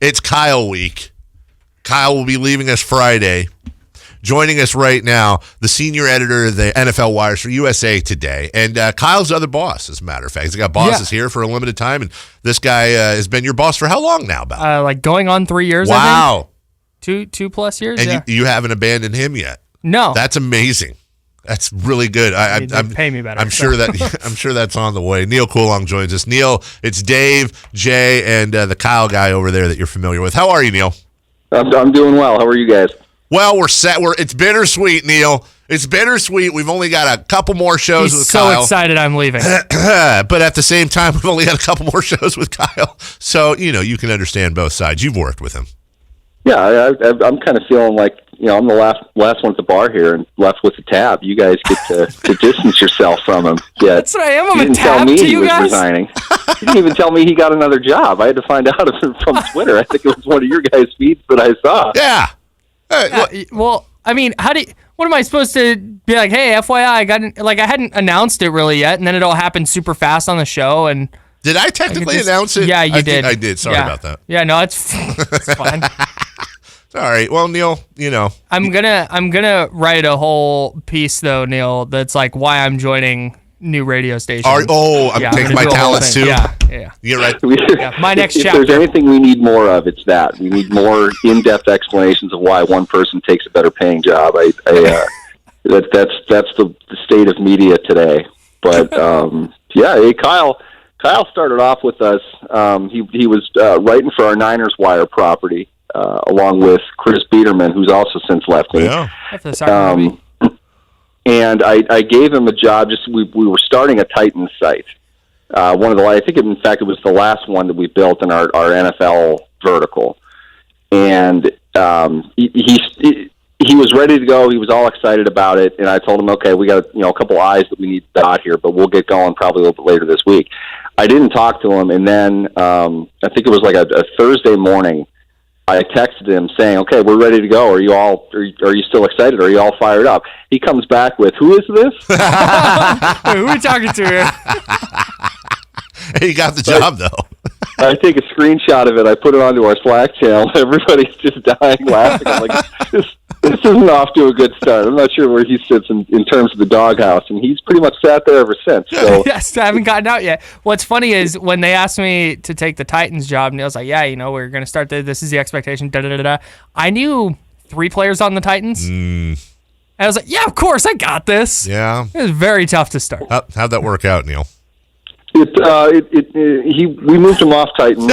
It's Kyle week. Kyle will be leaving us Friday. Joining us right now, the senior editor of the NFL Wires for USA Today. And Kyle's other boss, as a matter of fact. He's got bosses here for a limited time, and this guy has been your boss for how long now, Bal? Like going on 3 years, wow. I think. 2+ years, and you haven't abandoned him yet? No. That's amazing. That's really good. Pay me better. I'm sure that's on the way. Neal Coolong joins us. Neal, it's Dave, Jay, and the Kyle guy over there that you're familiar with. How are you, Neal? I'm doing well. How are you guys? Well, we're set. It's bittersweet, Neal. It's bittersweet. We've only got a couple more shows with Kyle. He's so excited I'm leaving. But at the same time, we've only got a couple more shows with Kyle. So, you can understand both sides. You've worked with him. Yeah, I'm kind of feeling like, I'm the last one at the bar here and left with the tab. You guys get to distance yourself from him. Yeah, that's what I am. I'm a tab to you guys. Resigning. He didn't even tell me he got another job. I had to find out from Twitter. I think it was one of your guys' feeds that I saw. Yeah. Well, I mean, what am I supposed to be like, hey, FYI, I hadn't announced it really yet, and then it all happened super fast on the show. And did I technically announce it? Yeah, you did. I did. Sorry about that. Yeah, no, it's fine. All right. Well, Neal, I'm gonna write a whole piece though, Neal, that's like why I'm joining new radio stations. I'm taking my talents too. Yeah. You're right. My next if chapter. If there's anything we need more of, it's that. We need more in-depth explanations of why one person takes a better paying job. That's the state of media today. But Kyle started off with us. He was writing for our Niners Wire property. Along with Chris Biederman, who's also since left me. Yeah. And I gave him a job. We were starting a Titans site. I think in fact it was the last one that we built in our NFL vertical. And he was ready to go. He was all excited about it. And I told him, okay, we got a couple eyes that we need to dot here, but we'll get going probably a little bit later this week. I didn't talk to him, and then I think it was like a Thursday morning. I texted him saying, okay, we're ready to go. Are you still excited? Are you all fired up? He comes back with, who is this? Wait, who are we talking to here? He got the job, though. I take a screenshot of it. I put it onto our Slack channel. Everybody's just dying laughing. I'm like, this isn't off to a good start. I'm not sure where he sits in terms of the doghouse, and he's pretty much sat there ever since. So. Yes, I haven't gotten out yet. What's funny is when they asked me to take the Titans job, Neal's like, yeah, we're going to start this is the expectation, da-da-da-da. I knew 3 players on the Titans. And I was like, yeah, of course, I got this. Yeah. It was very tough to start. How'd that work out, Neal? We moved him off Titans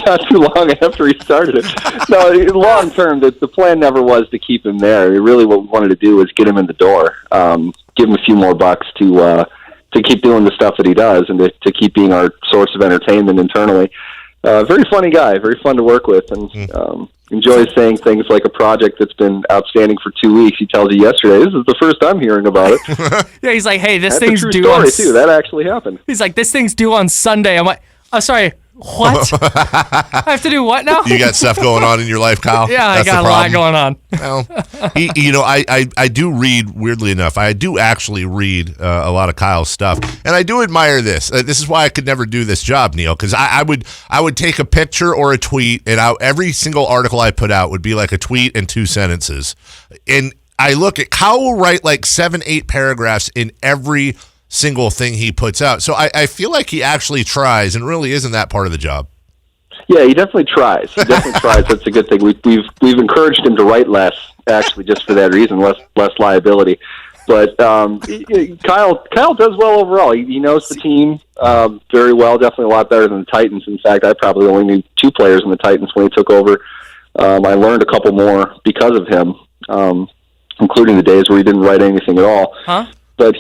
not too long after he started it. No, long term, the plan never was to keep him there. Really, what we wanted to do was get him in the door, give him a few more bucks to keep doing the stuff that he does, and to keep being our source of entertainment internally. Very funny guy, very fun to work with, and enjoys saying things like a project that's been outstanding for 2 weeks. He tells you yesterday, this is the first I'm hearing about it. Yeah, he's like, hey, that's thing's a true due story, on... too. That actually happened. He's like, this thing's due on Sunday. I'm like, oh, sorry, what? I have to do what now? You got stuff going on in your life, Kyle? Yeah, I got a lot going on. Well, I do read, weirdly enough, I do actually read a lot of Kyle's stuff, and I do admire this. This is why I could never do this job, Neal, because I would take a picture or a tweet, and every single article I put out would be like a tweet and 2 sentences. And I look at, Kyle will write like 7-8 paragraphs in every single thing he puts out. So I feel like he actually tries, and really isn't that part of the job. Yeah, he definitely tries. That's a good thing. We've encouraged him to write less, actually, just for that reason, less liability. But Kyle does well overall. He knows the team very well, definitely a lot better than the Titans. In fact, I probably only knew 2 players in the Titans when he took over. I learned a couple more because of him, including the days where he didn't write anything at all. Huh? But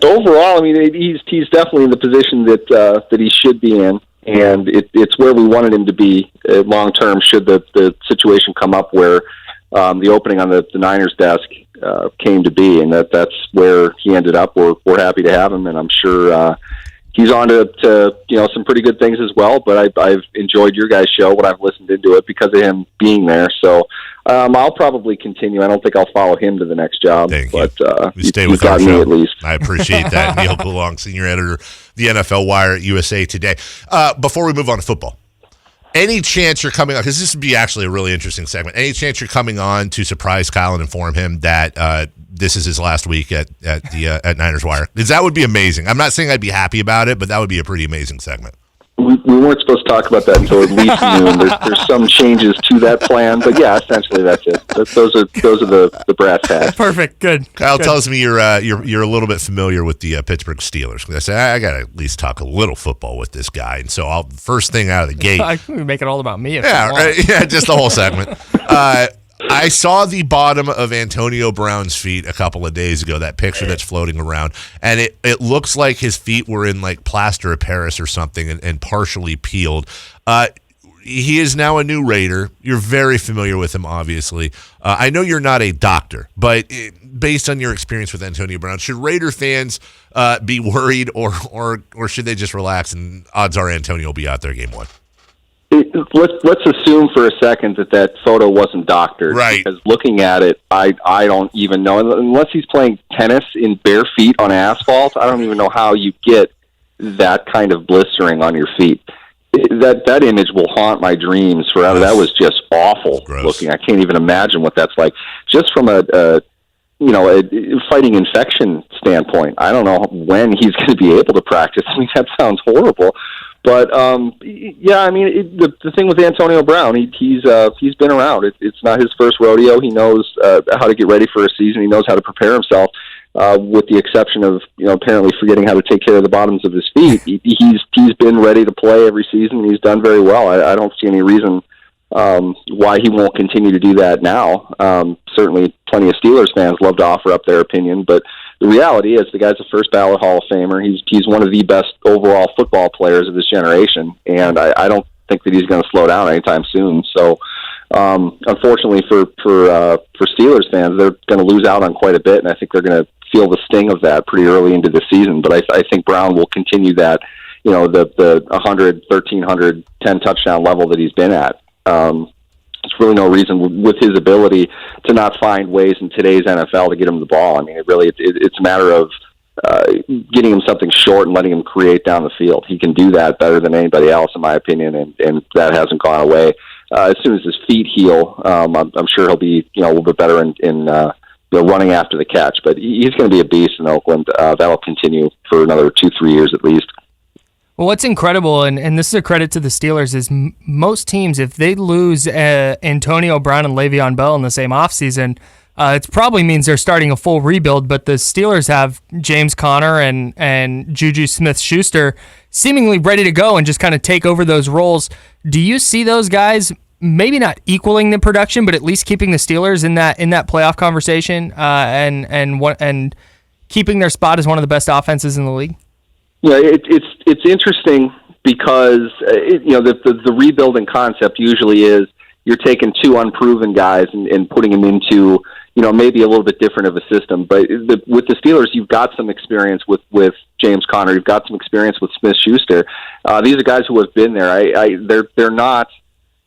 overall, I mean, he's definitely in the position that he should be in, and it's where we wanted him to be long term. Should the situation come up where the opening on the Niners desk came to be, and that's where he ended up. We're happy to have him, and I'm sure he's on to some pretty good things as well. But I've enjoyed your guys' show when I've listened into it because of him being there. So I'll probably continue. I don't think I'll follow him to the next job. Thank but you stay with our got show. me at least. I appreciate that. Neal Coolong, senior editor, the NFL Wire at USA Today. Before we move on to football, Any chance you're coming on, because this would be actually a really interesting segment, any chance you're coming on to surprise Kyle and inform him that this is his last week at Niners Wire? Because that would be amazing. I'm not saying I'd be happy about it, but that would be a pretty amazing segment. We weren't supposed to talk about that until at least noon. There's some changes to that plan, but yeah, essentially that's it. Those are the brass tacks. Perfect. Good. Kyle Good. tells me you're a little bit familiar with the Pittsburgh Steelers. I said I got to at least talk a little football with this guy, and so first thing out of the gate. I can make it all about me. If Yeah, you want. right, yeah, just the whole segment. I saw the bottom of Antonio Brown's feet a couple of days ago, that picture that's floating around, and it looks like his feet were in like plaster of Paris or something and partially peeled. He is now a new Raider. You're very familiar with him, obviously. I know you're not a doctor, but based on your experience with Antonio Brown, should Raider fans be worried or should they just relax and odds are Antonio will be out there game one? Let's assume for a second that photo wasn't doctored. Right. Because looking at it, I don't even know. Unless he's playing tennis in bare feet on asphalt, I don't even know how you get that kind of blistering on your feet. That image will haunt my dreams forever. That was just awful looking. I can't even imagine what that's like. Just from a fighting infection standpoint, I don't know when he's going to be able to practice. I mean, that sounds horrible. But yeah, I mean, the thing with Antonio Brown, he's been around. It's not his first rodeo. He knows how to get ready for a season. He knows how to prepare himself. With the exception of apparently forgetting how to take care of the bottoms of his feet, he's been ready to play every season. And he's done very well. I don't see any reason why he won't continue to do that now. Certainly, plenty of Steelers fans love to offer up their opinion, but the reality is the guy's a first ballot Hall of Famer. He's one of the best overall football players of this generation, and I don't think that he's going to slow down anytime soon. So, unfortunately for Steelers fans, they're going to lose out on quite a bit, and I think they're going to feel the sting of that pretty early into the season. But I think Brown will continue that, the 100, 1,300, 10 touchdown level that he's been at. There's really no reason with his ability to not find ways in today's NFL to get him the ball. I mean, it's a matter of getting him something short and letting him create down the field. He can do that better than anybody else, in my opinion, and that hasn't gone away. As soon as his feet heal, I'm sure he'll be a little bit better in running after the catch. But he's going to be a beast in Oakland. That'll continue for another 2-3 years at least. Well, what's incredible, and this is a credit to the Steelers, is most teams, if they lose Antonio Brown and Le'Veon Bell in the same offseason, it probably means they're starting a full rebuild, but the Steelers have James Conner and Juju Smith-Schuster seemingly ready to go and just kind of take over those roles. Do you see those guys maybe not equaling the production, but at least keeping the Steelers in that playoff conversation and keeping their spot as one of the best offenses in the league? Yeah, it's interesting because the rebuilding concept usually is you're taking two unproven guys and putting them into maybe a little bit different of a system. But with the Steelers, you've got some experience with James Conner, you've got some experience with Smith-Schuster. These are guys who have been there. They're not,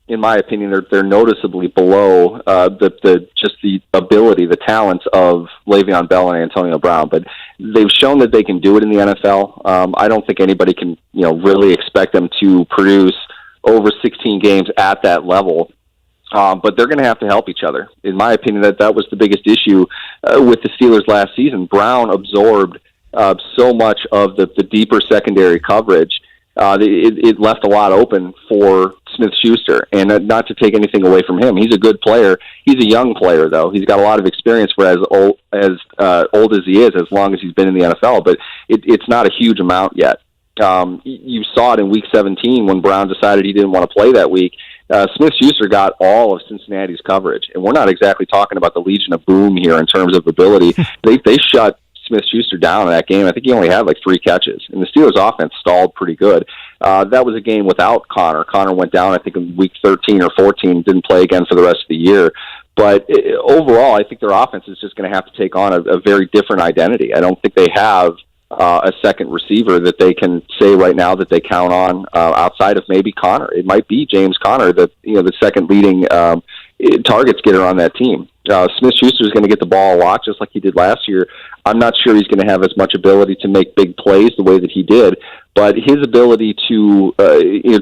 in my opinion, they're noticeably below the ability, the talents of Le'Veon Bell and Antonio Brown. But they've shown that they can do it in the NFL. I don't think anybody can really expect them to produce over 16 games at that level. But they're going to have to help each other. In my opinion, that was the biggest issue with the Steelers last season. Brown absorbed so much of the deeper secondary coverage. It left a lot open for Smith-Schuster, and not to take anything away from him. He's a good player. He's a young player, though. He's got a lot of experience for as old as he is, as long as he's been in the NFL, but it's not a huge amount yet. You saw it in Week 17 when Brown decided he didn't want to play that week. Smith-Schuster got all of Cincinnati's coverage, and we're not exactly talking about the Legion of Boom here in terms of ability. They shut Smith-Schuster down in that game. I think he only had like 3 catches, and the Steelers' offense stalled pretty good. That was a game without Conner. Conner went down, I think, in Week 13 or 14, didn't play again for the rest of the year. But overall, I think their offense is just going to have to take on a very different identity. I don't think they have a second receiver that they can say right now that they count on outside of maybe Conner. It might be James Conner, the second leading targets getter on that team. Smith-Schuster is going to get the ball a lot, just like he did last year. I'm not sure he's going to have as much ability to make big plays the way that he did, but his ability to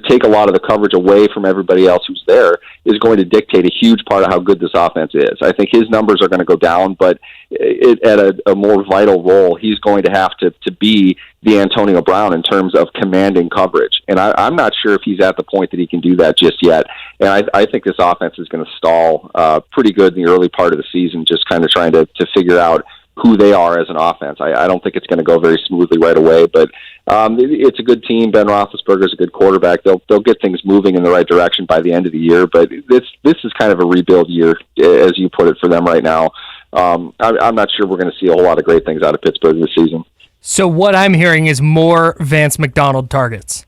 take a lot of the coverage away from everybody else who's there is going to dictate a huge part of how good this offense is. I think his numbers are going to go down, but at a more vital role, he's going to have to be the Antonio Brown in terms of commanding coverage. And I'm not sure if he's at the point that he can do that just yet. And I think this offense is going to stall pretty good in the early part of the season, just kind of trying to figure out who they are as an offense. I don't think it's going to go very smoothly right away, but it's a good team. Ben Roethlisberger's a good quarterback. They'll get things moving in the right direction by the end of the year, but this is kind of a rebuild year, as you put it, for them right now. I'm not sure we're going to see a whole lot of great things out of Pittsburgh this season. So what I'm hearing is more Vance McDonald targets.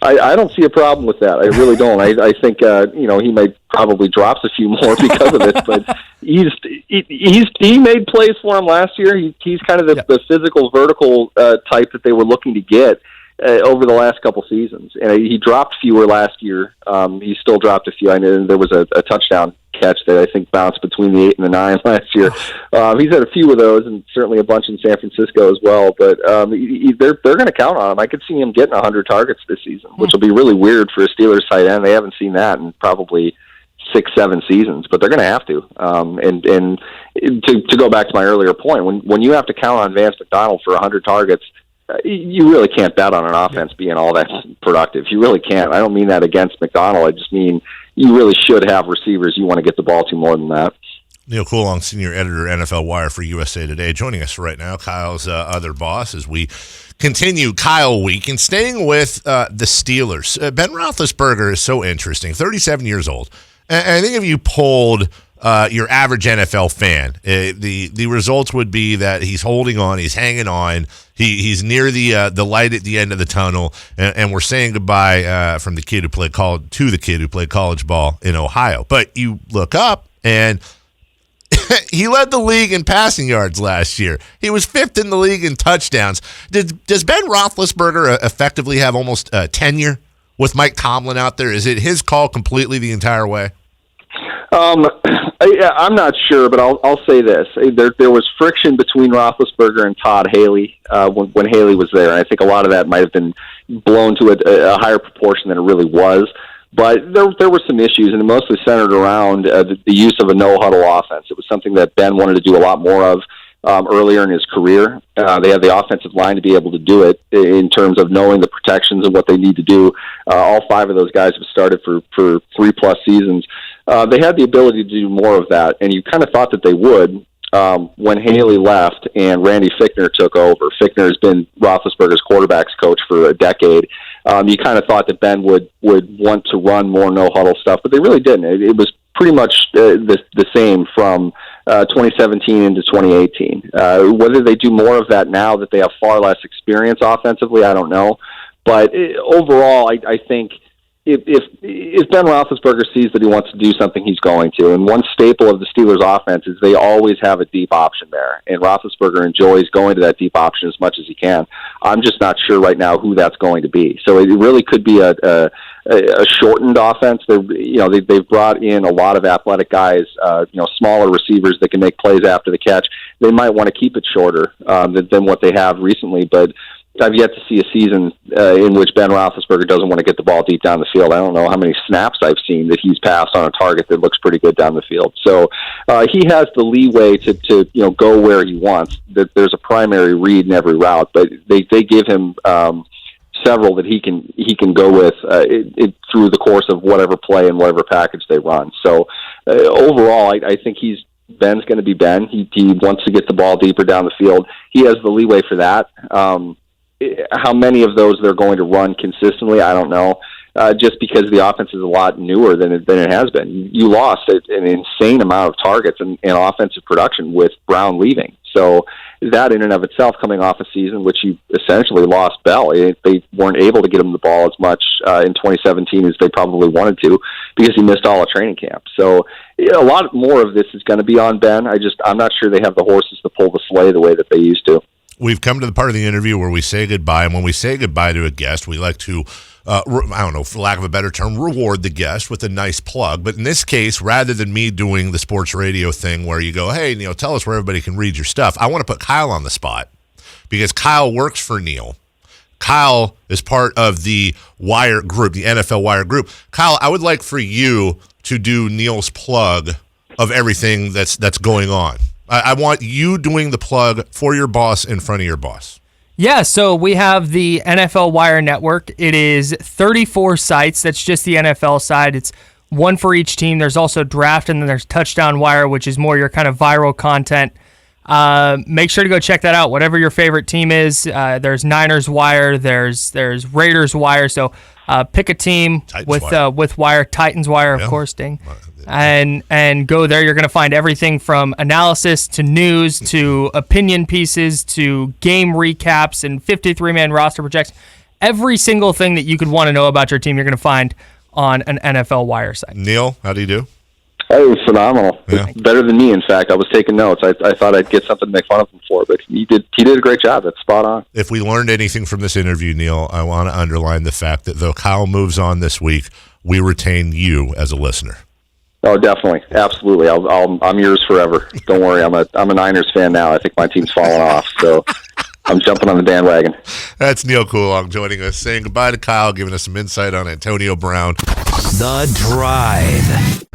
I don't see a problem with that. I really don't. I think he might probably drops a few more because of it, but he made plays for him last year. He's kind of the physical, vertical type that they were looking to get over the last couple seasons. And he dropped fewer last year. He still dropped a few. I know there was a touchdown catch that I think bounced between the 8 and the 9 last year. He's had a few of those, and certainly a bunch in San Francisco as well. But they're going to count on him. I could see him getting 100 targets this season, which will be really weird for a Steelers tight end. They haven't seen that in probably 6-7 seasons, but they're going to have to. And to go back to my earlier point, when you have to count on Vance McDonald for 100 targets, you really can't bet on an offense being all that productive. You really can't. I don't mean that against McDonald. I just mean you really should have receivers you want to get the ball to more than that. Neal Coolong, senior editor, NFL Wire for USA Today, joining us right now. Kyle's other boss as we continue Kyle Week and staying with the Steelers. Ben Roethlisberger is so interesting. 37 years old. And I think if you polled your average NFL fan, the results would be that he's holding on, he's hanging on, he's near the light at the end of the tunnel, and we're saying goodbye from the kid who played college ball in Ohio. But you look up and he led the league in passing yards last year. He was 5th in the league in touchdowns. Does Ben Roethlisberger effectively have almost tenure with Mike Tomlin out there? Is it his call completely the entire way? I'm not sure, but I'll say this. There was friction between Roethlisberger and Todd Haley when Haley was there, and I think a lot of that might have been blown to a higher proportion than it really was. But there were some issues, and it mostly centered around the use of a no-huddle offense. It was something that Ben wanted to do a lot more of earlier in his career. They had the offensive line to be able to do it in terms of knowing the protections and what they need to do. All 5 of those guys have started for 3+ seasons. They had the ability to do more of that, and you kind of thought that they would when Haley left and Randy Fichtner took over. Fichtner has been Roethlisberger's quarterback's coach for a decade. You kind of thought that Ben would want to run more no-huddle stuff, but they really didn't. It was pretty much the same from 2017 into 2018. Whether they do more of that now that they have far less experience offensively, I don't know. But overall, I think if Ben Roethlisberger sees that he wants to do something, he's going to. And one staple of the Steelers' offense is they always have a deep option there. And Roethlisberger enjoys going to that deep option as much as he can. I'm just not sure right now who that's going to be. So it really could be a shortened offense. They've brought in a lot of athletic guys, smaller receivers that can make plays after the catch. They might want to keep it shorter than what they have recently, but I've yet to see a season in which Ben Roethlisberger doesn't want to get the ball deep down the field. I don't know how many snaps I've seen that he's passed on a target that looks pretty good down the field. So he has the leeway to go where he wants. There's a primary read in every route, but they give him several that he can go with through the course of whatever play and whatever package they run. So overall, I think Ben's going to be Ben. He wants to get the ball deeper down the field. He has the leeway for that. How many of those they're going to run consistently, I don't know. Just because the offense is a lot newer than it has been. You lost an insane amount of targets and offensive production with Brown leaving. So that in and of itself, coming off a season which you essentially lost Bell, they weren't able to get him the ball as much in 2017 as they probably wanted to because he missed all of training camp. So a lot more of this is going to be on Ben. I'm not sure they have the horses to pull the sleigh the way that they used to. We've come to the part of the interview where we say goodbye, and when we say goodbye to a guest, we like to I don't know, for lack of a better term, reward the guest with a nice plug. But in this case, rather than me doing the sports radio thing where you go, hey, Neal, tell us where everybody can read your stuff, I want to put Kyle on the spot because Kyle works for Neal. Kyle is part of the Wire group, the NFL Wire group. Kyle, I would like for you to do Neal's plug of everything that's going on. I want you doing the plug for your boss in front of your boss. Yeah, so we have the NFL Wire Network. It is 34 sites. That's just the NFL side. It's one for each team. There's also Draft, and then there's Touchdown Wire, which is more your kind of viral content. Make sure to go check that out. Whatever your favorite team is, there's Niners Wire, there's Raiders Wire. So pick a team with Wire, Titans Wire, of course, ding, and go there. You're going to find everything from analysis to news to opinion pieces to game recaps and 53-man roster projections. Every single thing that you could want to know about your team, you're going to find on an NFL Wire site. Neal, how do you do? It was phenomenal. Yeah. Better than me, in fact. I was taking notes. I thought I'd get something to make fun of him for, but he did a great job. That's spot on. If we learned anything from this interview, Neal, I want to underline the fact that though Kyle moves on this week, we retain you as a listener. Oh, definitely, absolutely. I'm yours forever. Don't worry. I'm a Niners fan now. I think my team's fallen off, so I'm jumping on the bandwagon. That's Neal Coolong joining us, saying goodbye to Kyle, giving us some insight on Antonio Brown. The Drive.